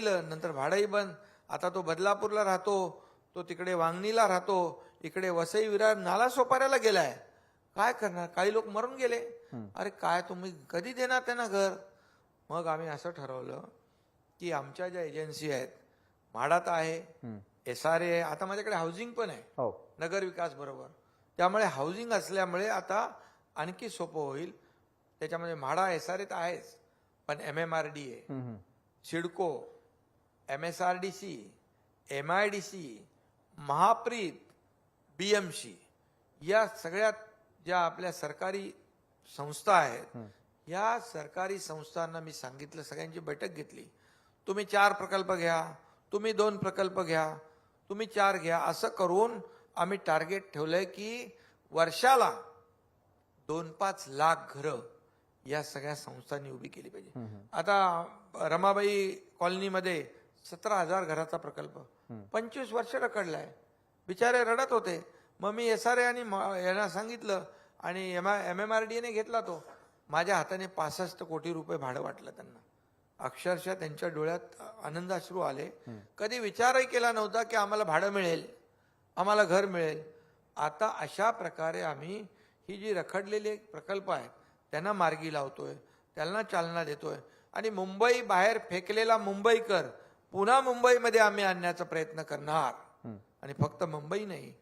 दिलं, नंतर भाडंही बंद. आता तो बदलापूरला राहतो, तो तिकडे वांगणीला राहतो, इकडे वसई विरार नालासोपाऱ्याला गेलाय. काय करणार, काही लोक मरून गेले. अरे काय तुम्ही कधी देणार त्यांना घर? मग आम्ही असं ठरवलं की आमच्या ज्या एजन्सी आहेत, म्हाडात आहे, SRA आहे, आता माझ्याकडे हाऊसिंग पण आहे, हो. नगर विकास बरोबर. त्यामुळे हाऊसिंग असल्यामुळे आता आणखी सोपं होईल. त्याच्यामध्ये म्हाडा SRA तर आहेच, पण MMRDA, CIDCO, MSRDC, MIDC, Mahapreet, BMC या सगळ्या ज्या आपल्या सरकारी संस्था आहेत, या सरकारी संस्थांना मी सांगितलं, सगळ्यांची बैठक घेतली. तुम्ही 4 प्रकल्प घ्या, तुम्ही 2 प्रकल्प घ्या, तुम्ही 4 घ्या, असं करून आम्ही टार्गेट ठेवलंय की वर्षाला 2-5 लाख घरं या सगळ्या संस्थांनी उभी केली पाहिजे. आता रमाबाई कॉलनीमध्ये 17,000 घराचा प्रकल्प 25 वर्ष रखडलाय. बिचारे रडत होते. मग मी SRA आणि यांना सांगितलं आणि MMRDA घेतला तो. माझ्या हाताने 65 कोटी रुपये भाडं वाटलं त्यांना. अक्षरशः त्यांच्या डोळ्यात आनंदाश्रू आले. कधी विचारही केला नव्हता की आम्हाला भाडं मिळेल, आम्हाला घर मिळेल. आता अशा प्रकारे आम्ही ही जी रखडलेली प्रकल्प आहेत त्यांना मार्गी लावतोय, त्यांना चालना देतोय. आणि मुंबई बाहेर फेकलेला मुंबईकर पुन्हा मुंबईमध्ये आम्ही आणण्याचा प्रयत्न करणार. आणि फक्त मुंबई नाही,